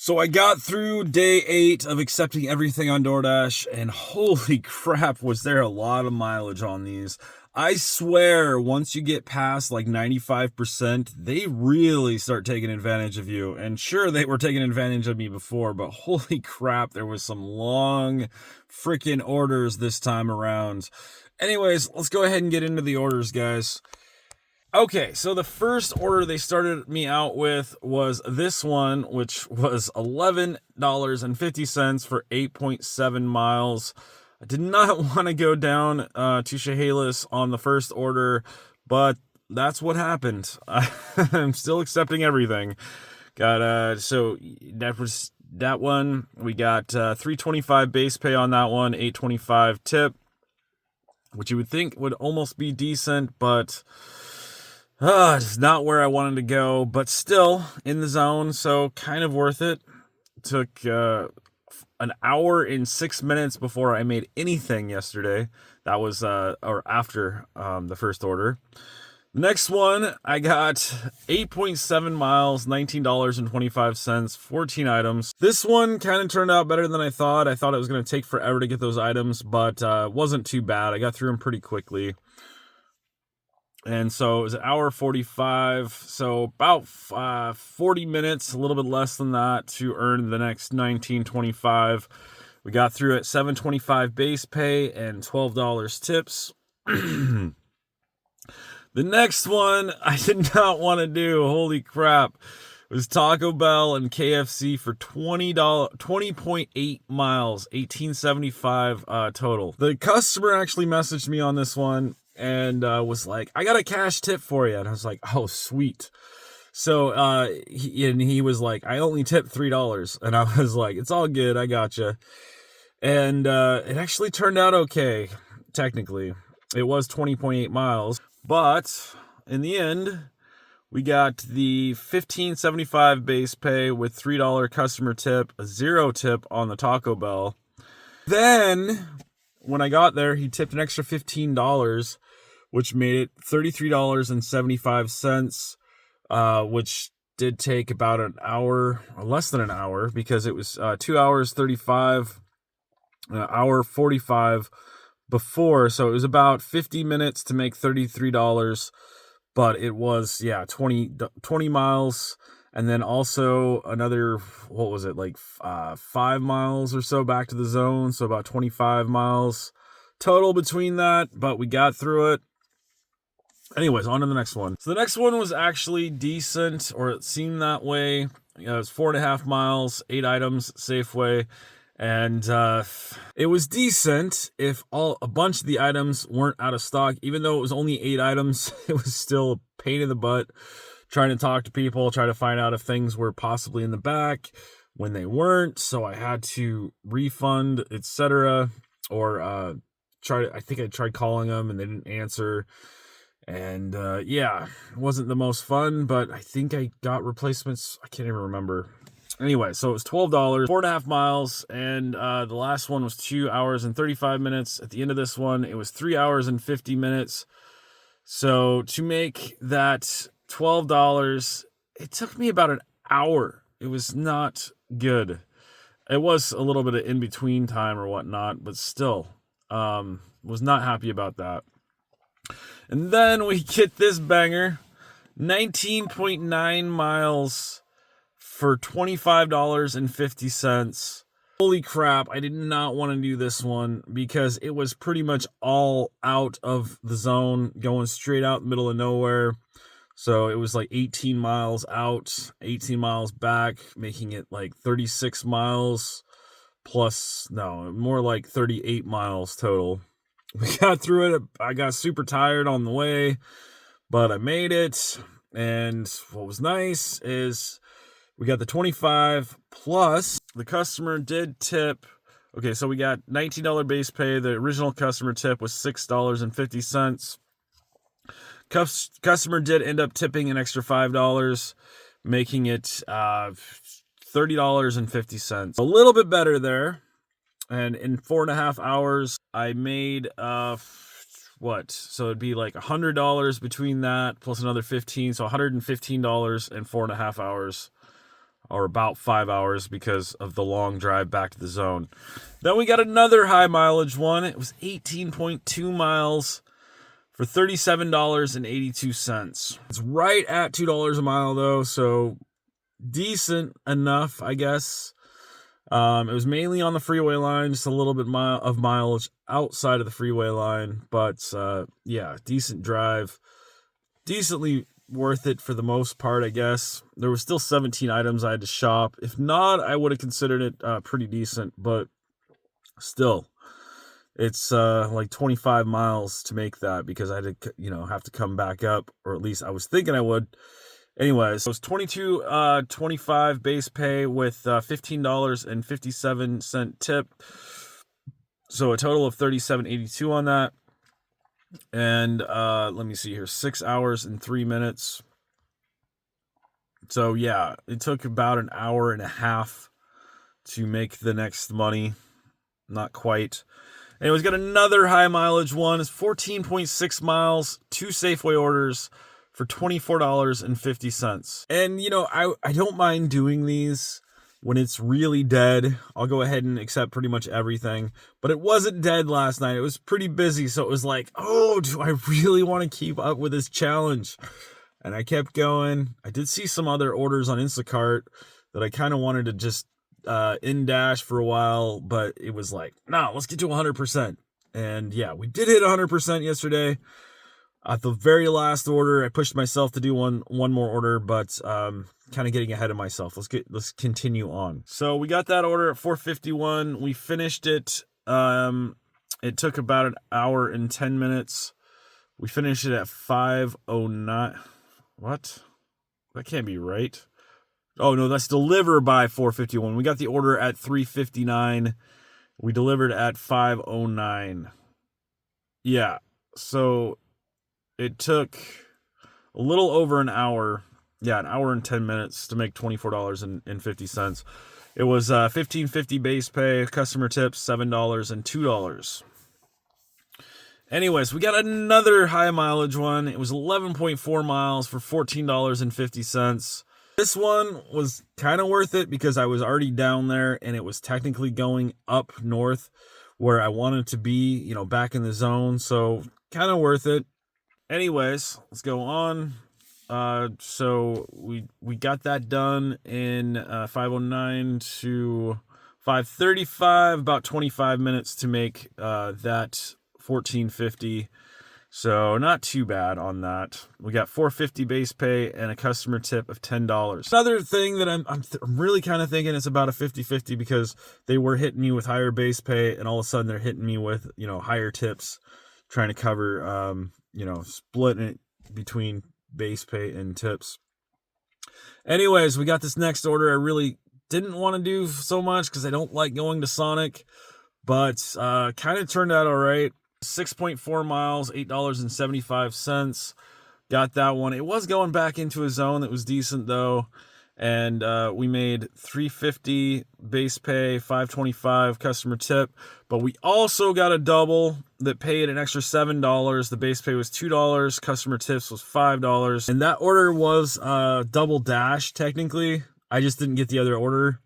So I got through day 8 of accepting everything on DoorDash, and holy crap, was there a lot of mileage on these. I swear, once you get past like 95%, they really start taking advantage of you. And sure, they were taking advantage of me before, but holy crap, there was some long freaking orders this time around. Anyways, let's go ahead and get into the orders, guys. Okay, so the first order they started me out with was this one, which was $11.50 for 8.7 miles. I did not want to go down to Chehalis on the first order, but that's what happened. I'm still accepting everything. So that one. We got $3.25 base pay on that one, $8.25 tip, which you would think would almost be decent, but it's not where I wanted to go, but still in the zone, so kind of worth it. Took an hour and 6 minutes before I made anything yesterday. That was or after the first order. The next one, I got 8.7 miles, $19.25, 14 items. This one kind of turned out better than I thought. I thought it was going to take forever to get those items, but it wasn't too bad. I got through them pretty quickly. And so it was an hour 45, so about 40 minutes, a little bit less than that, to earn the next $19.25. We got through at $7.25 base pay and $12 tips. The next one I did not want to do, holy crap, was Taco Bell and KFC for $20.8 miles, $18.75 total. The customer actually messaged me on this one and was like, I got a cash tip for you. And I was like, oh, sweet. So he was like, I only tipped $3. And I was like, it's all good. I gotcha. And it actually turned out okay, technically. It was 20.8 miles. But in the end, we got the $15.75 base pay with $3 customer tip, a 0 tip on the Taco Bell. Then when I got there, he tipped an extra $15, which made it $33.75, which did take about an hour, or less than an hour, because it was 2 hours 35, an hour 45 before. So it was about 50 minutes to make $33, but it was, 20 miles. And then also another, what was it, like 5 miles or so back to the zone. So about 25 miles total between that, but we got through it. Anyways, on to the next one. So the next one was actually decent, or it seemed that way. It was 4.5 miles, 8 items, Safeway. And it was decent if a bunch of the items weren't out of stock. Even though it was only 8 items, it was still a pain in the butt trying to talk to people, try to find out if things were possibly in the back when they weren't. So I had to refund, etc. Or I think I tried calling them and they didn't answer. And it wasn't the most fun, but I think I got replacements. I can't even remember. Anyway, so it was $12, 4.5 miles, and the last one was 2 hours and 35 minutes. At the end of this one, it was 3 hours and 50 minutes. So to make that $12, it took me about an hour. It was not good. It was a little bit of in-between time or whatnot, but still, was not happy about that. And then we get this banger, 19.9 miles for $25.50. Holy crap, I did not want to do this one because it was pretty much all out of the zone, going straight out middle of nowhere. So it was like 18 miles out, 18 miles back, making it like 36 miles more like 38 miles total. We got through it. I got super tired on the way, but I made it. And what was nice is we got the 25 plus the customer did tip. Okay, so we got $19 base pay. The original customer tip was $6.50. Customer did end up tipping an extra $5, making it $30.50. A little bit better there. And in 4.5 hours, I made so it'd be like $100 between that plus another $15, so $115 in 4.5 hours. or about 5 hours because of the long drive back to the zone. Then we got another high mileage one. It was 18.2 miles for $37.82. It's right at $2 a mile though, so decent enough, I guess. It was mainly on the freeway line, just a little bit of mileage outside of the freeway line, but yeah, decent drive, decently worth it for the most part, I guess. There was still 17 items I had to shop. If not, I would have considered it pretty decent, but still, it's like 25 miles to make that because I had to, have to come back up, or at least I was thinking I would. Anyways, so it was $22.25 base pay with $15.57 tip. So a total of $37.82 on that. And let me see here, 6 hours and 3 minutes. So yeah, it took about an hour and a half to make the next money. Not quite. Anyways, got another high mileage one. It's 14.6 miles, 2 Safeway orders for $24.50. And, I don't mind doing these when it's really dead. I'll go ahead and accept pretty much everything. But it wasn't dead last night. It was pretty busy. So it was like, oh, do I really want to keep up with this challenge? And I kept going. I did see some other orders on Instacart that I kind of wanted to just in dash for a while. But it was like, no, let's get to 100%. And yeah, we did hit 100% yesterday. At the very last order, I pushed myself to do one more order, but kind of getting ahead of myself. Let's continue on. So we got that order at 4:51. We finished it. It took about an hour and 10 minutes. We finished it at 5:09. What? That can't be right. Oh no, that's deliver by 4:51. We got the order at 3:59. We delivered at 5:09. Yeah. So it took a little over an hour. Yeah, an hour and 10 minutes to make $24.50. It was $15.50 base pay, customer tips $7 and $2. Anyways, we got another high mileage one. It was 11.4 miles for $14.50. This one was kind of worth it because I was already down there and it was technically going up north where I wanted to be, back in the zone. So kind of worth it. Anyways, let's go on. So we got that done in 5:09 to 5:35, about 25 minutes to make that $14.50. So not too bad on that. We got $4.50 base pay and a customer tip of $10. Another thing that I'm really kind of thinking it's about a 50-50 because they were hitting me with higher base pay and all of a sudden they're hitting me with, higher tips, trying to cover, splitting it between base pay and tips. Anyways, we got this next order. I really didn't want to do so much because I don't like going to Sonic, but kind of turned out all right. 6.4 miles, $8.75. Got that one. It was going back into a zone that was decent though. And we made $3.50 base pay, $5.25 customer tip. But we also got a double that paid an extra $7. The base pay was $2. Customer tips was $5. And that order was double dash technically. I just didn't get the other order,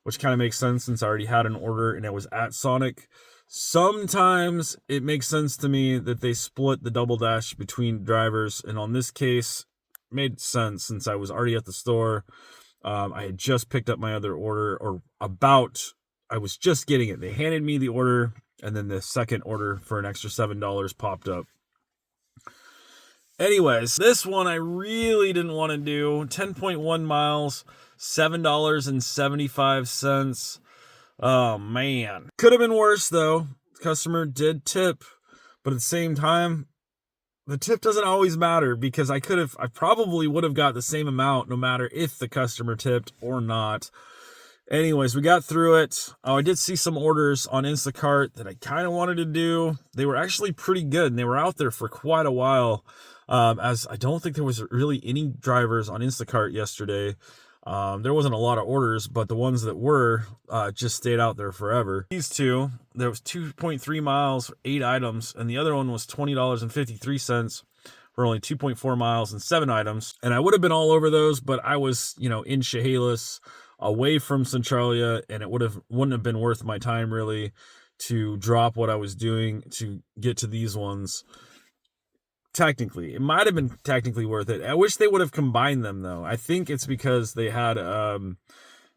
which kind of makes sense since I already had an order and it was at Sonic. Sometimes it makes sense to me that they split the double dash between drivers. And on this case, made sense since I was already at the store. I had just picked up my other order, I was just getting it. They handed me the order, and then the second order for an extra $7 popped up. Anyways, this one I really didn't want to do. 10.1 miles, $7.75. Oh, man. Could have been worse, though. The customer did tip, but at the same time, the tip doesn't always matter because I probably would have got the same amount no matter if the customer tipped or not. Anyways, we got through it. Oh, I did see some orders on Instacart that I kind of wanted to do. They were actually pretty good and they were out there for quite a while. As I don't think there was really any drivers on Instacart yesterday. There wasn't a lot of orders, but the ones that were just stayed out there forever. These two, there was 2.3 miles, 8 items, and the other one was $20.53 for only 2.4 miles and 7 items. And I would have been all over those, but I was, in Chehalis away from Centralia, and it wouldn't have been worth my time really to drop what I was doing to get to these ones. Technically, it might have been technically worth it. I wish they would have combined them though. I think it's because they had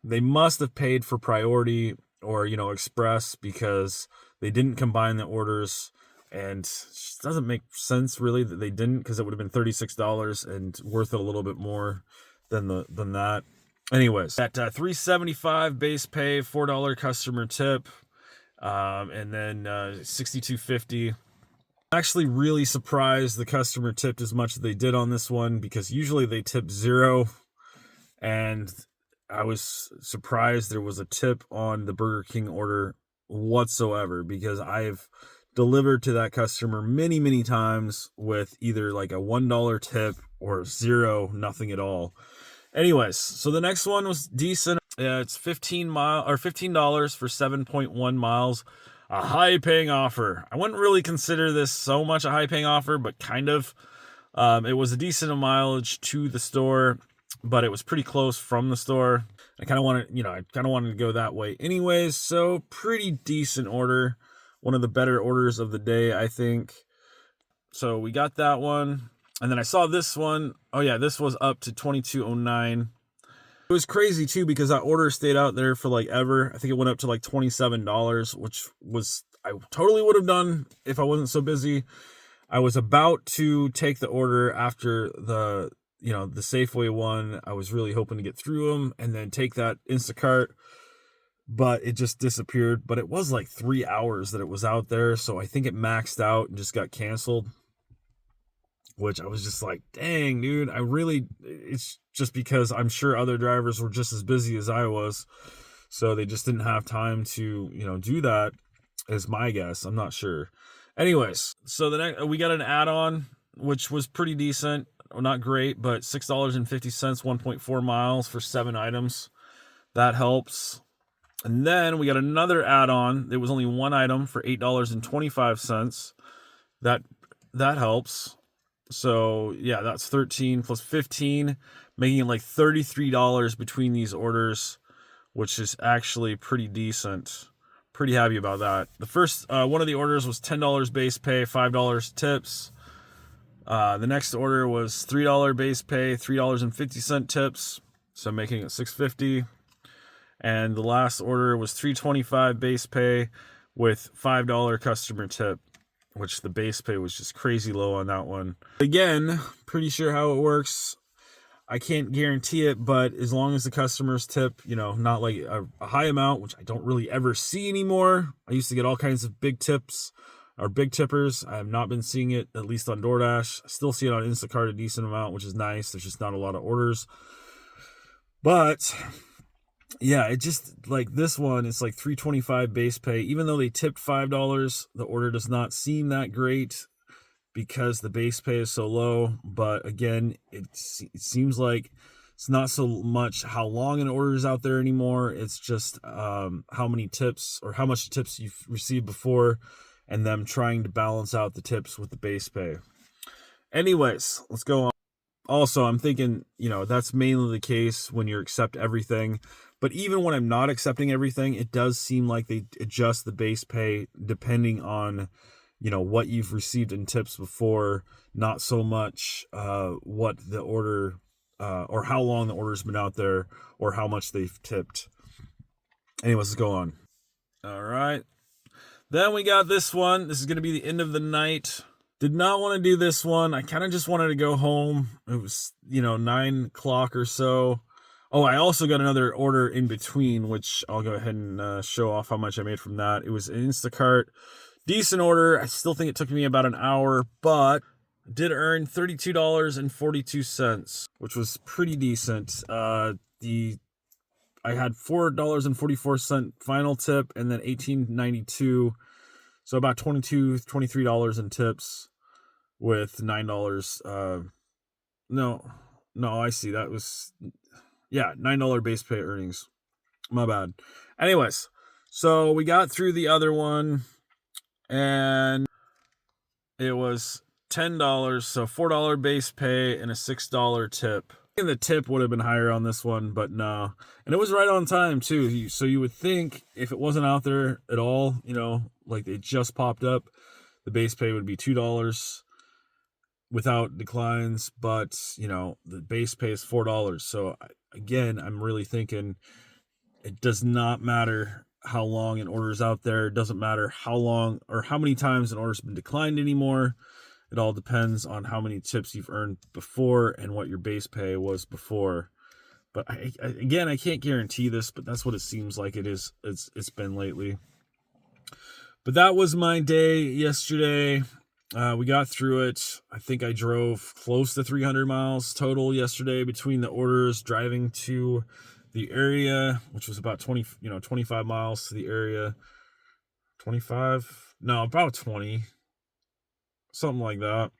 they must have paid for priority or express, because they didn't combine the orders, and it doesn't make sense really that they didn't, because it would have been $36 and worth it a little bit more than that. Anyways, at $3.75 base pay, $4 customer tip, and then $62.50. Actually really surprised the customer tipped as much as they did on this one, because usually they tip 0, and I was surprised there was a tip on the Burger King order whatsoever, because I've delivered to that customer many times with either like a $1 tip or 0, nothing at all. Anyways, so the next one was decent. It's $15 for 7.1 miles. A high-paying offer. I wouldn't really consider this so much a high-paying offer, but kind of. It was a decent mileage to the store, but it was pretty close from the store. I kind of wanted to go that way anyways, so pretty decent order. One of the better orders of the day, I think. So we got that one, and then I saw this one. Oh yeah, this was up to $22.09. It was crazy too, because that order stayed out there for like ever. I think it went up to like $27, which was, I totally would have done if I wasn't so busy. I was about to take the order after the Safeway one. I was really hoping to get through them and then take that Instacart, but it just disappeared. But it was like 3 hours that it was out there, so I think it maxed out and just got canceled. Which I was just like, dang, dude, it's just because I'm sure other drivers were just as busy as I was. So they just didn't have time to, do that, is my guess. I'm not sure. Anyways, so we got an add-on, which was pretty decent. Well, not great, but $6.50, 1.4 miles for 7 items. That helps. And then we got another add-on. There was only 1 item for $8.25. That helps. So yeah, that's 13 plus 15, making it like $33 between these orders, which is actually pretty decent. Pretty happy about that. The first one of the orders was $10 base pay, $5 tips. The next order was $3 base pay, $3.50 tips, so making it $6.50. And the last order was $3.25 base pay with $5 customer tip, which the base pay was just crazy low on that one. Again, pretty sure how it works. I can't guarantee it, but as long as the customers tip, not like a high amount, which I don't really ever see anymore. I used to get all kinds of big tips or big tippers. I have not been seeing it, at least on DoorDash. I still see it on Instacart a decent amount, which is nice. There's just not a lot of orders. But yeah, it just like this one, it's like $3.25 base pay. Even though they tipped $5, the order does not seem that great because the base pay is so low. But again, it seems like it's not so much how long an order is out there anymore. It's just how many tips or how much tips you've received before, and them trying to balance out the tips with the base pay. Anyways, let's go on. Also, I'm thinking, that's mainly the case when you accept everything. But even when I'm not accepting everything, it does seem like they adjust the base pay depending on, what you've received in tips before, not so much what the order or how long the order's been out there or how much they've tipped. Anyways, let's go on. All right. Then we got this one. This is going to be the end of the night. Did not want to do this one. I kind of just wanted to go home. It was, 9 o'clock or so. Oh, I also got another order in between, which I'll go ahead and show off how much I made from that. It was an Instacart. Decent order. I still think it took me about an hour, but I did earn $32.42, which was pretty decent. I had $4.44 final tip and then $18.92. So about $23 in tips with $9. No, I see. That was, $9 base pay earnings. My bad. Anyways, so we got through the other one and it was $10. So $4 base pay and a $6 tip. And the tip would have been higher on this one, but no. And it was right on time too. So you would think if it wasn't out there at all, like it just popped up, the base pay would be $2 without declines, but the base pay is $4. So again, I'm really thinking it does not matter how long an order is out there. It doesn't matter how long or how many times an order's been declined anymore. It all depends on how many tips you've earned before and what your base pay was before. But I can't guarantee this, but that's what it seems like it's been lately. But that was my day yesterday. We got through it. I think I drove close to 300 miles total yesterday between the orders, driving to the area, which was about 25 miles to the area. 25? No, about 20. Something like that.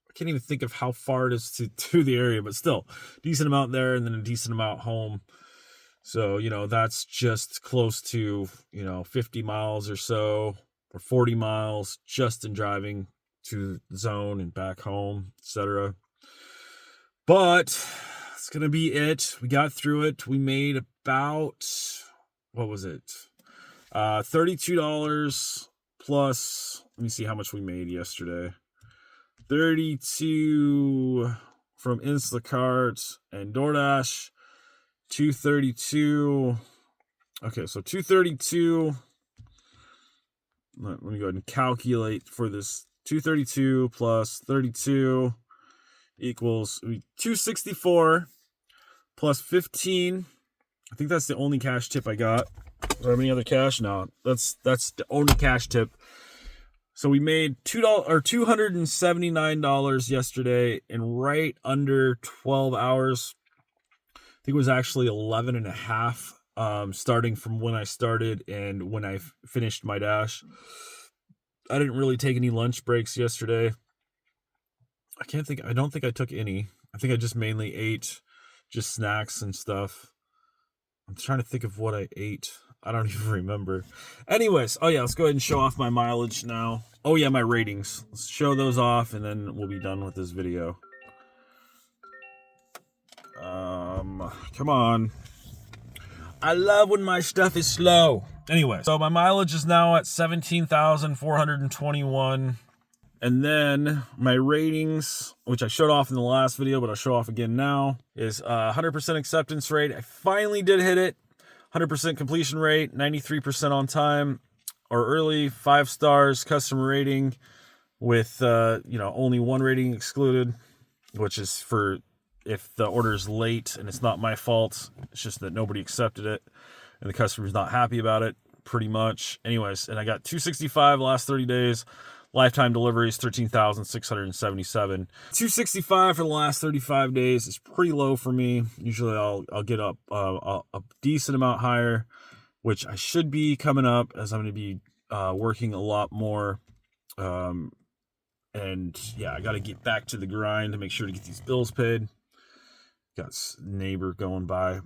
I can't even think of how far it is to the area, but still, decent amount there and then a decent amount home. So, that's just close to, 50 miles or so, or 40 miles just in driving to the zone and back home, etc. But that's going to be it. We got through it. We made about, what was it? $32 plus, let me see how much we made yesterday. 32 from Instacart and DoorDash. 232. Okay, so 232. Let me go ahead and calculate for this. 232 plus 32 equals 264 plus 15. I think that's the only cash tip I got. Do I have any other cash? No, that's the only cash tip. So we made $279 yesterday in right under 12 hours. I think it was actually 11 and a half, starting from when I started and when I finished my dash. I didn't really take any lunch breaks yesterday. I don't think I took any. I think I just mainly ate just snacks and stuff. I'm trying to think of what I ate. I don't even remember. Anyways, let's go ahead and show off my mileage now. Oh yeah, my ratings. Let's show those off and then we'll be done with this video. Come on. I love when my stuff is slow. Anyway, so my mileage is now at 17,421. And then my ratings, which I showed off in the last video, but I'll show off again now, is 100% acceptance rate. I finally did hit it. 100% completion rate, 93% on time or early, 5 stars, customer rating with, only 1 rating excluded, which is for if the order is late and it's not my fault. It's just that nobody accepted it and the customer's not happy about it, pretty much. Anyways, and I got 265 last 30 days. Lifetime deliveries, 13,677. 265 for the last 35 days is pretty low for me. Usually I'll get up a decent amount higher, which I should be coming up as I'm going to be working a lot more. And yeah, I got to get back to the grind to make sure to get these bills paid. Got a neighbor going by.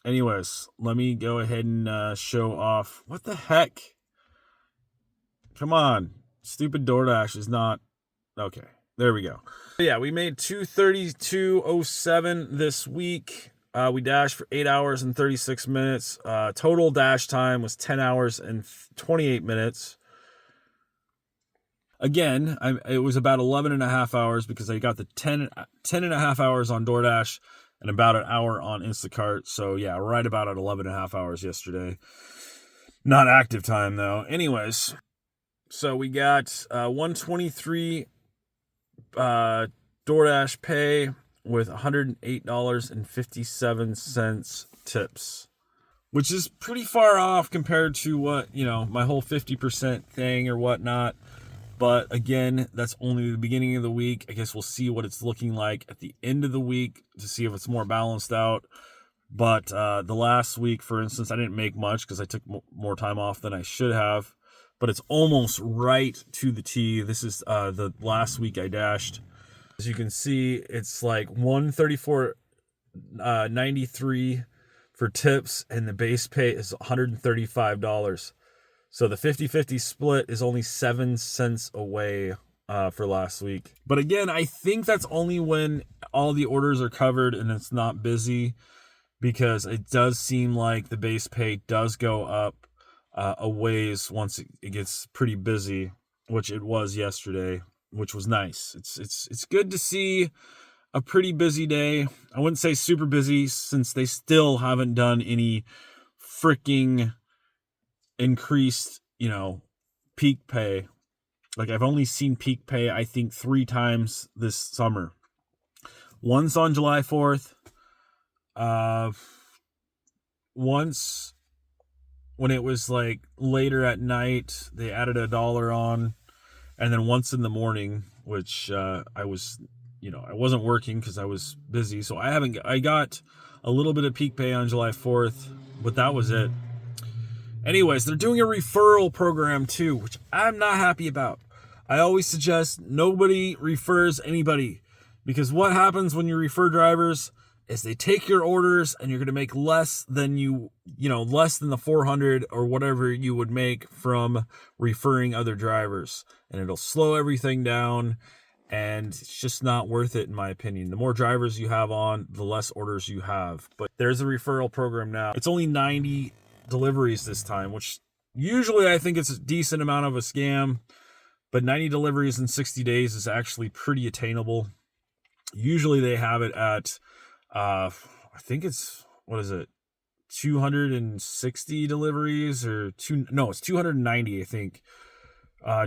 Anyways, let me go ahead and show off. What the heck? Come on. Stupid DoorDash is not... Okay, there we go. Yeah, we made 232.07 this week. We dashed for 8 hours and 36 minutes. Total dash time was 10 hours and 28 minutes. Again, it was about 11 and a half hours because I got the 10 and a half hours on DoorDash and about an hour on Instacart. So yeah, right about at 11 and a half hours yesterday. Not active time though. Anyways, so we got 123 DoorDash pay with $108.57 tips, which is pretty far off compared to what, my whole 50% thing or whatnot. But again, that's only the beginning of the week. I guess we'll see what it's looking like at the end of the week to see if it's more balanced out. But the last week, for instance, I didn't make much because I took more time off than I should have. But it's almost right to the T. This is the last week I dashed. As you can see, it's like $134.93 for tips, and the base pay is $135. So the 50-50 split is only 7 cents away for last week. But again, I think that's only when all the orders are covered and it's not busy, because it does seem like the base pay does go up a ways once it gets pretty busy, which it was yesterday, which was nice. It's good to see a pretty busy day. I wouldn't say super busy, since they still haven't done any freaking increased, peak pay. Like, I've only seen peak pay, I think, 3 times this summer. Once on July 4th. Once when it was like later at night, they added $1 on. And then once in the morning, which I wasn't working because I was busy. So I got a little bit of peak pay on July 4th, but that was it. Anyways, they're doing a referral program too, which I'm not happy about. I always suggest nobody refers anybody, because what happens when you refer drivers is they take your orders and you're going to make less than less than the 400 or whatever you would make from referring other drivers, and it'll slow everything down, and it's just not worth it in my opinion. The more drivers you have on, the less orders you have. But there's a referral program now. It's only 90 deliveries this time, which usually I think it's a decent amount of a scam, but 90 deliveries in 60 days is actually pretty attainable. Usually they have it at I think it's 260 deliveries, it's 290, I think,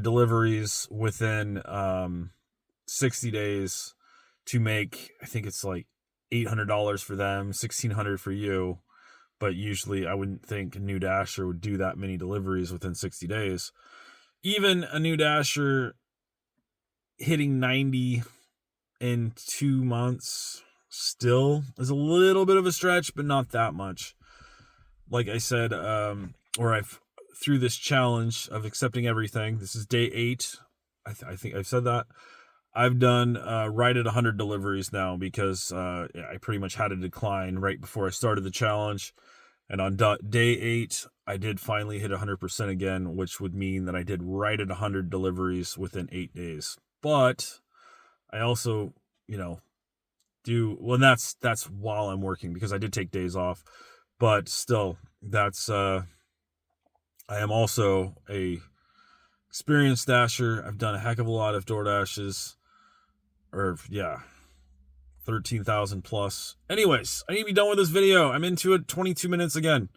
deliveries within 60 days to make, I think it's like $800 for them, $1,600 for you. But usually I wouldn't think a new Dasher would do that many deliveries within 60 days. Even a new Dasher hitting 90 in 2 months still is a little bit of a stretch, but not that much. Like I said, through this challenge of accepting everything, this is day 8. I think I've said that. I've done right at 100 deliveries now, because I pretty much had a decline right before I started the challenge. And on day 8, I did finally hit 100% again, which would mean that I did right at 100 deliveries within 8 days. But I also, that's while I'm working, because I did take days off. But still, I am also a experienced Dasher. I've done a heck of a lot of DoorDashes. 13,000 plus. Anyways, I need to be done with this video. I'm into it 22 minutes again.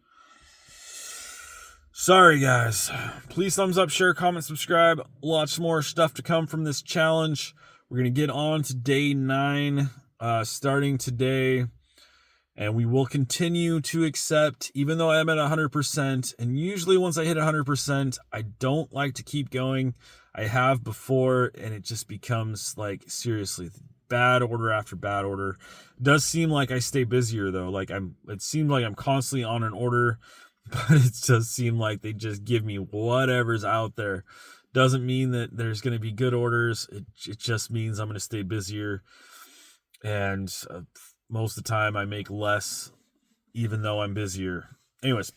Sorry, guys. Please thumbs up, share, comment, subscribe. Lots more stuff to come from this challenge. We're going to get on to day 9 starting today. And we will continue to accept, even though I'm at 100%. And usually once I hit 100%, I don't like to keep going. I have before, and it just becomes like, seriously, bad order after bad order. It does seem like I stay busier though. It seems like I'm constantly on an order, but it does seem like they just give me whatever's out there. Doesn't mean that there's going to be good orders. It just means I'm going to stay busier. And most of the time I make less, even though I'm busier. Anyways,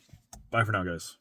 bye for now, guys.